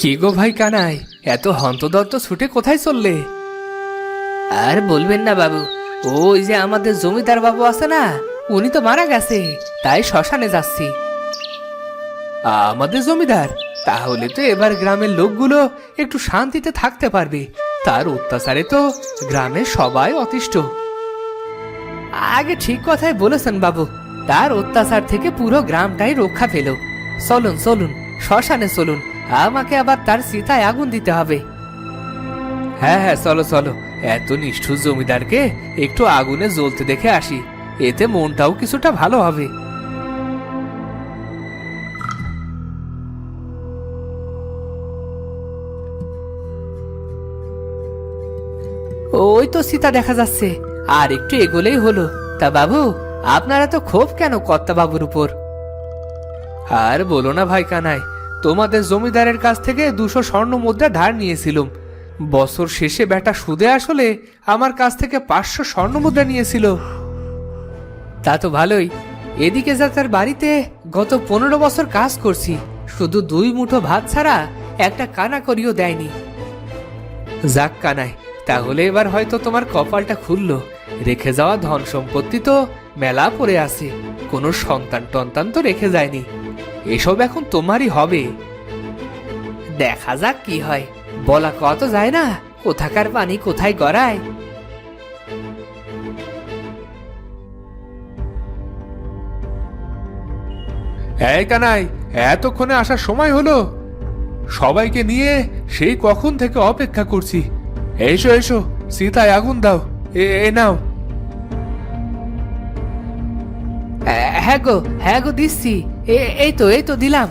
কি গো ভাই কানাই, এত হন্তদন্ত ছুটে কোথায় চললে? আর বলবেন না বাবু, ওই যে আমাদের জমিদার বাবু আছে না, উনি তো মারা গেছে, তাই শ্মশানে যাচ্ছি। আমাদের জমিদার? তাহলে তো এবার গ্রামের লোকগুলো একটু শান্তিতে থাকতে পারবে। তার অত্যাচারে তো গ্রামের সবাই অতিষ্ঠ। আগে ঠিক কথাই বলেছেন বাবু, তার অত্যাচার থেকে পুরো গ্রামটাই রক্ষা পেল। চলুন চলুন, শ্মশানে চলুন, আমাকে আবার তার চিতায় আগুন দিতে হবে। হ্যাঁ হ্যাঁ, চলো চলো, এত নিষ্ঠুর জমিদারকে একটু আগুনে জ্বলতে দেখে আসি, এতে মনটাও কিছুটা ভালো হবে। ওই তো সীতা দেখা যাচ্ছে, আর একটু এগোলেই হলো। তা বাবু, আপনারা তো ক্ষোভ কেন কর্তা বাবুর উপর? আর বলো না ভাই কানাই, তোমাদের জমিদারের কাছ থেকে 200 স্বর্ণ মুদ্রা ধার নিয়েছিলাম। বছর শেষে বেটা সুদে আসলে আমার কাছ থেকে 500 স্বর্ণ মুদ্রা নিয়েছিল। তা তো ভালোই। এদিকে যা তার বাড়িতে গত 15 বছর কাজ করছি, শুধু 2 মুঠো ভাত ছাড়া একটা কানা করিও দেয়নি। যাক কানাই, তাহলে এবার হয়তো তোমার কপালটা খুললো। রেখে যাওয়া ধন সম্পত্তি তো মেলা পড়ে আছে, কোনো সন্তান টন্তান তো রেখে যায়নি। এসব এখন তোমারই হবে। দেখা যাক কি হয়, বলা কত যায় না, কোথাকার পানি কোথায় গড়ায়। এই কানাই, এতক্ষণে আসার সময় হলো? সবাইকে নিয়ে সেই কখন থেকে অপেক্ষা করছি। এসো এসো, সীতায় আগুন দাও। এ নাও। হ্যাঁ গো দিচ্ছি। এই তো দিলাম।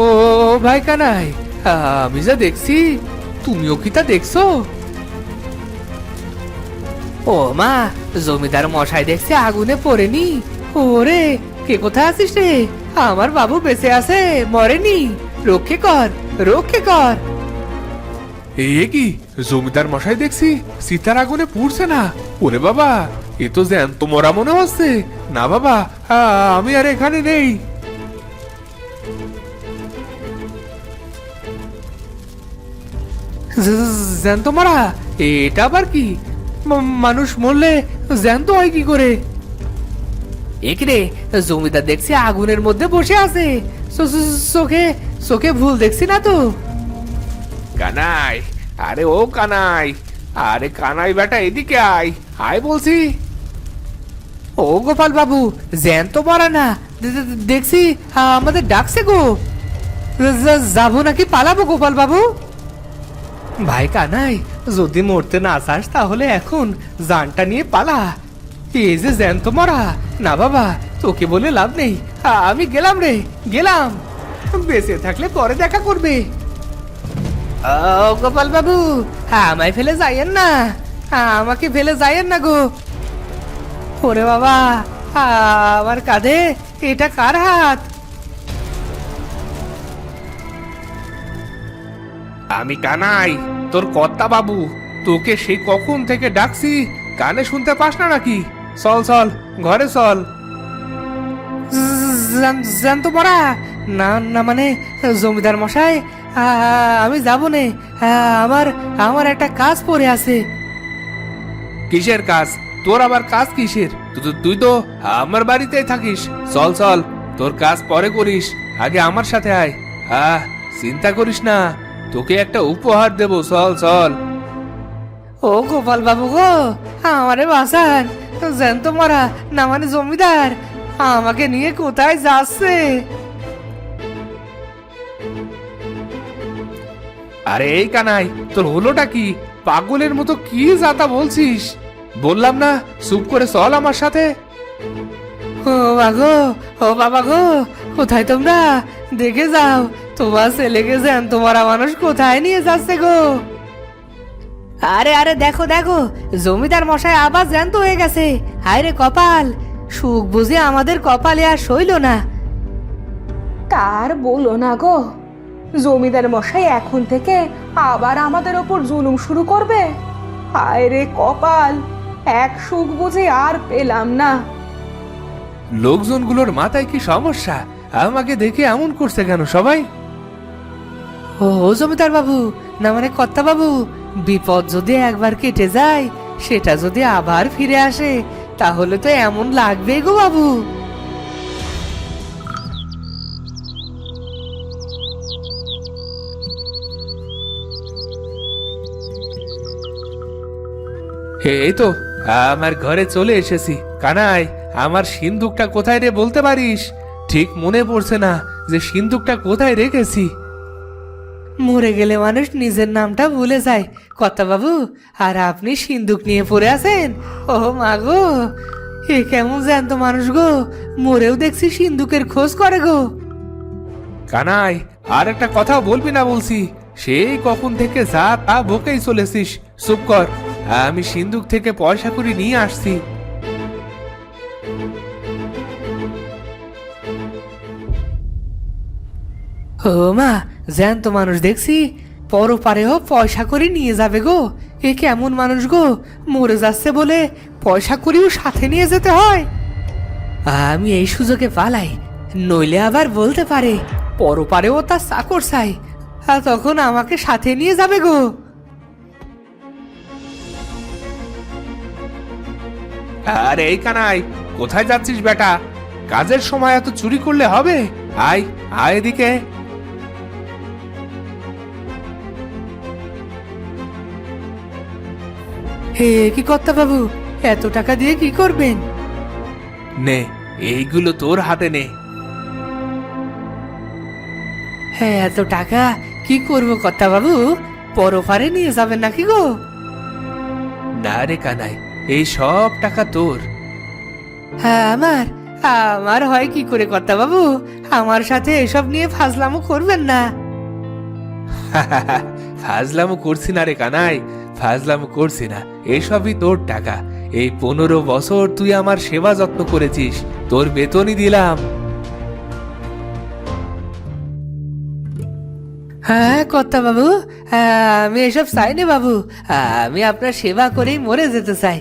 ও ভাই কানাই, আমি যা দেখছি, তুমিও কি তা দেখছো? ও মা, জমিদার মশাই দেখছে আগুনে পড়েনি। ওরে, কে কোথায় আছিস রে? আমার বাবু বেঁচে আছে, মরেনি। রক্ষে কর, রক্ষে কর। এ কি, জমিদার মশাই দেখছি সীতার আগুনে পুড়ছে না। ওরে বাবা, এ তো জ্যান্ত মরা মনে হচ্ছে। না বাবা, আমি আর এখানে নেই। জ্যান্ত মারা? এটা আবার কি? মানুষ মরলে জ্যান্ত হয় কি করে? একরে, জমিদার দেখছি আগুনের মধ্যে বসে আছে। চোখে চোখে ভুল দেখছি না তো? কানাই, আরে ও কানাই, আরে কানাই বেটা, এদিকে আয় আয় বলছি। ও গোপাল বাবু, জ্যান্ত মরা না, দেখছি আমাদের ডাকছে গো। যাবো নাকি পালাবো গোপাল বাবু? ভাই কানাই, যদি মরতে না চাস তাহলে এখন জানটা নিয়ে পালা। এই যে জ্যান্ত মরা, না বাবা, তোকে বলে লাভ নেই। আমি গেলাম রে, গেলাম। বেঁচে থাকলে পরে দেখা করবে। ও গোপাল বাবু, আমায় ফেলে যাইয়েন না, আমাকে ফেলে যাইয়েন না গো। ওরে বাবা, আমার কাঁধে এটা কার হাত? আমি কানাই, তোর কর্তা বাবু। তোকে সেই কখন থেকে ডাকছি, কানে শুনতে পাস না নাকি? চল চল, ঘরে চল। জানতো পড়া? না না, মানে জমিদার মশাই, আমি যাবো নে। আমার আমার একটা কাজ পড়ে আছে। কিসের কাজ? তোর আবার কাজ কিসের? তুই তো আমার বাড়িতেই থাকিস। চল চল, তোর কাজ পরে করিস, আগে আমার সাথে আয়। চিন্তা করিস না, তোকে একটা উপহার দেবো। চল চল। ও গোপাল বাবু গো, আমারে বাঁচান। জ্যান্ত মরা, না মানে জমিদার আমাকে নিয়ে কোথায় যাচ্ছে? আরে এই কানাই, তোর হলোটা কি? পাগলের মতো কি যাতা বলছিস? বললাম না, চুপ করে চল আমার সাথে। ও বাগো, ও বাবা গো, কোথায় তোমরা? দেখে যাও, তোমার ছেলেকে জ্যান্ত মরা মানুষ কোথায় নিয়ে যাচ্ছে গো। আরে আরে, দেখো দেখো, জমিদার মশাই আবার জ্যান্ত হয়ে গেছে। হায় রে কপাল, সুখ বুঝে আমাদের কপালে আর সইল না। তার বলো না গো, জমিদার মশাই এখন থেকে আবার আমাদের ওপর জুলুম শুরু করবে। হায় রে কপাল, এক সুখ বুঝে আর পেলাম না। লোকজনগুলোর মাথায় কি সমস্যা? আমাকে দেখে এমন করছে কেন সবাই? ও জমিদার বাবু, না মানে কর্তা বাবু, বিপদ যদি একবার কেটে যায়, সেটা যদি আবার ফিরে আসে, তাহলে তো এমন লাগবেই গো বাবু। এই তো আমার ঘরে চলে এসেছি। কানাই, আমার সিন্দুকটা কোথায় রে বলতে পারিস? ঠিক মনে পড়ছে না যে সিন্দুকটা কোথায় রেখেছি। মরে গেলে মানুষ নিজের নামটা ভুলে যায় কর্তা বাবু, আর আপনি সিন্দুক নিয়ে পড়ে আছেন। ও মা গো, এ কেমন জ্যান্ত মানুষ গো, মরেও দেখছি সিন্দুকের খোঁজ করে গো। কানাই, আর একটা কথা বলবি না বলছি। সেই কখন থেকে যা তা বকেই চলেছিস। চুপ কর, আমি সিন্দুক থেকে পয়সা করে নিয়ে আসছি। ও মা, জ্যান্ত মানুষ দেখছি, পরপারেও পয়সা করে নিয়ে যাবে গো। এ কেমন মানুষ গো, মরে যাচ্ছে বলে পয়সা করেও সাথে নিয়ে যেতে হয়। আমি এই সুযোগে পালাই, নইলে আবার বলতে পারে পরপারেও তার চাকর চাই, আর তখন আমাকে সাথে নিয়ে যাবে গো। আরে এই কানাই, কোথায় যাচ্ছিস বেটা? কাজের সময় এত চুরি করলে হবে? আয় আয় এদিকে। হে কি কর্তা বাবু, এত টাকা দিয়ে কি করবেন? নে, এইগুলো তোর হাতে নে। হ্যাঁ, এত টাকা কি করবো কর্তা বাবু? পরপারে নিয়ে যাবেন নাকি গো? না রে কানাই, এই সব টাকা তোর। হ্যাঁ, আমার আমার হয় কি করে কর্তা বাবু? আমার সাথে এসব নিয়ে ফাজলামো করবেন না। ফাজলামো করছি না রে কানাই, ফাজলামো করছি না। এসবই তোর টাকা। এই 15 বছর তুই আমার সেবা যত্ন করেছিস, তোর বেতনই দিলাম। হ্যাঁ কর্তা বাবু, আমি এসব চাইনি বাবু, আমি আপনার সেবা করেই মরে যেতে চাই।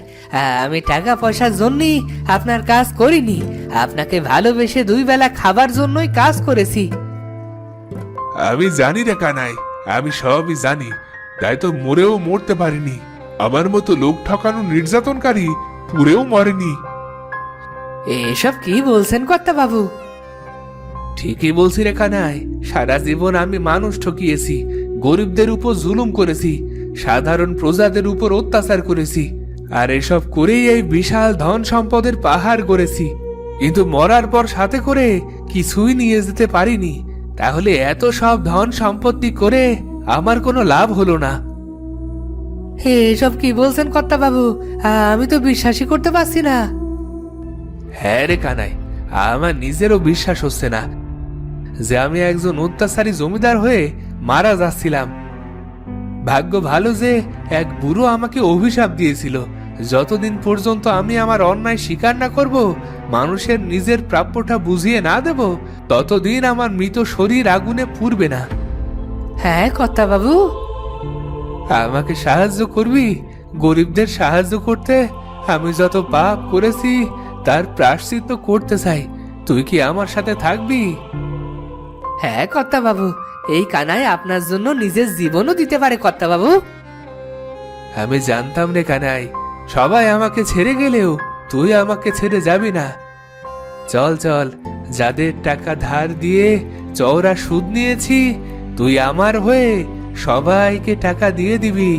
আমি টাকা পয়সার জন্যই আপনার কাজ করিনি, আপনাকে ভালোবেসে 2 বেলা খাবার জন্যই কাজ করেছি। আমি জানি রে কানাই, আমি সবই জানি, তাই তো মরেও মরতে পারিনি। আমার মতো লোক ঠকানো নির্যাতনকারী পুরেও মরেনি। এসব কি বলছেন কর্তা বাবু? ঠিকই বলছি রে কানাই, সারা জীবন আমি মানুষ ঠকিয়েছি, গরিবদের উপর জুলুম করেছি, সাধারণ প্রজাদের উপর অত্যাচার করেছি, আর এসব করেই এই বিশাল ধন সম্পদের পাহাড় গড়েছি। কিন্তু মরার পর সাথে করে কিছুই নিয়ে যেতে পারিনি। তাহলে এত সব ধন সম্পত্তি করে আমার কোনো লাভ হলো না। এসব কি বলছেন কর্তা বাবু? আমি তো বিশ্বাসই করতে পারছি না। হ্যাঁ রে কানাই, আমার নিজেরও বিশ্বাস হচ্ছে না যে আমি একজন অত্যাচারী জমিদার হয়ে মারা যাচ্ছিলাম। ভাগ্য ভালো যে এক বুড়ো আমাকে অভিশাপ দিয়েছিল, যতদিন পর্যন্ত আমি আমার অন্যায় স্বীকার না করব, মানুষের নিজের প্রাপ্যটা বুঝিয়ে না দেব, ততদিন আমার মৃত শরীর আগুনে পুড়বে না। হ্যাঁ কর্তা বাবু, আমাকে সাহায্য করবি? গরিবদের সাহায্য করতে আমি যত পাপ করেছি তার প্রায়শ্চিত্ত করতে চাই। তুই কি আমার সাথে থাকবি? হ্যাঁ কর্তা বাবু, এই কানাই আপনার জন্য নিজের জীবনও দিতে পারে কর্তা বাবু। আমি জানতাম রে কানাই, সবাই আমাকে ছেড়ে গেলেও তুই আমাকে ছেড়ে যাবি না। চল চল, যাদের টাকা ধার দিয়ে চওড়া সুদ নিয়েছি, তুই আমার হয়ে সবাইকে টাকা দিয়ে দিবি।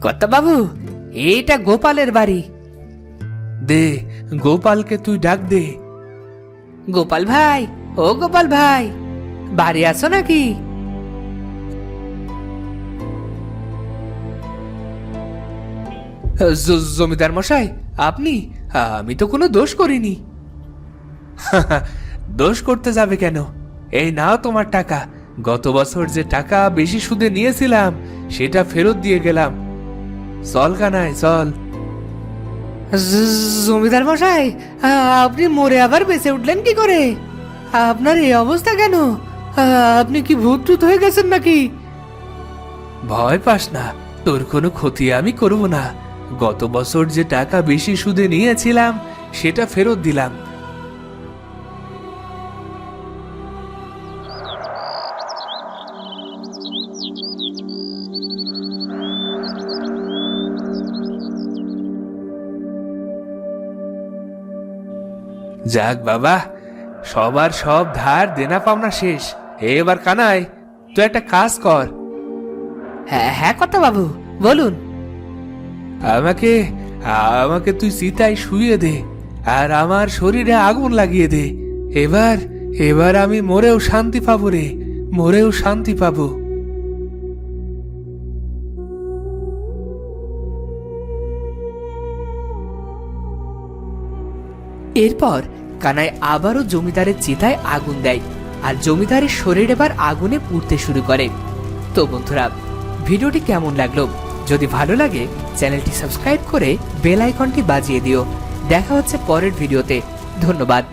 কর্তা বাবু, এইটা গোপালের বাড়ি। দে, গোপালকে তুই ডাক দে। গোপাল ভাই, ও গোপাল ভাই, বাড়ি আছো নাকি? জমিদার মশাই, আপনি? আমি তো কোনো দোষ করিনি। দোষ করতে যাবে কেন? এই নাও তোমার টাকা। গত বছর যে টাকা বেশি সুদে নিয়েছিলাম সেটা ফেরত দিয়ে গেলাম। চল কানাই চল। জমিদার মশাই, আপনি মরে আবার বেঁচে উঠলেন কি করে? আপনার এই অবস্থা কেন? আপনি কি ভূত টুত হয়ে গেছেন নাকি? ভয় পাস না, তোর কোনো ক্ষতি আমি করব না। গত বছর যে টাকা বেশি সুদে নিয়েছিলাম সেটা ফেরত দিলাম। যাক বাবা, সবার সব ধার দেনা পাওনা শেষ। এবার কানাই, তুই একটা কাজ কর। হ্যাঁ হ্যাঁ কর্তা বাবু, বলুন। আমাকে আমাকে তুই চিতায় শুইয়ে দে আর আমার শরীরে আগুন লাগিয়ে দে। এবার এবার আমি মরেও শান্তি পাবো রে, মরেও শান্তি পাবো। এরপর কানাই আবারও জমিদারের চিতায় আগুন দেয়, আর জমিদারের শরীর এবার আগুনে পুড়তে শুরু করে। তো বন্ধুরা, ভিডিওটি কেমন লাগলো? যদি ভালো লাগে চ্যানেলটি সাবস্ক্রাইব করে বেল আইকনটি বাজিয়ে দিও। দেখা হচ্ছে পরের ভিডিওতে। ধন্যবাদ।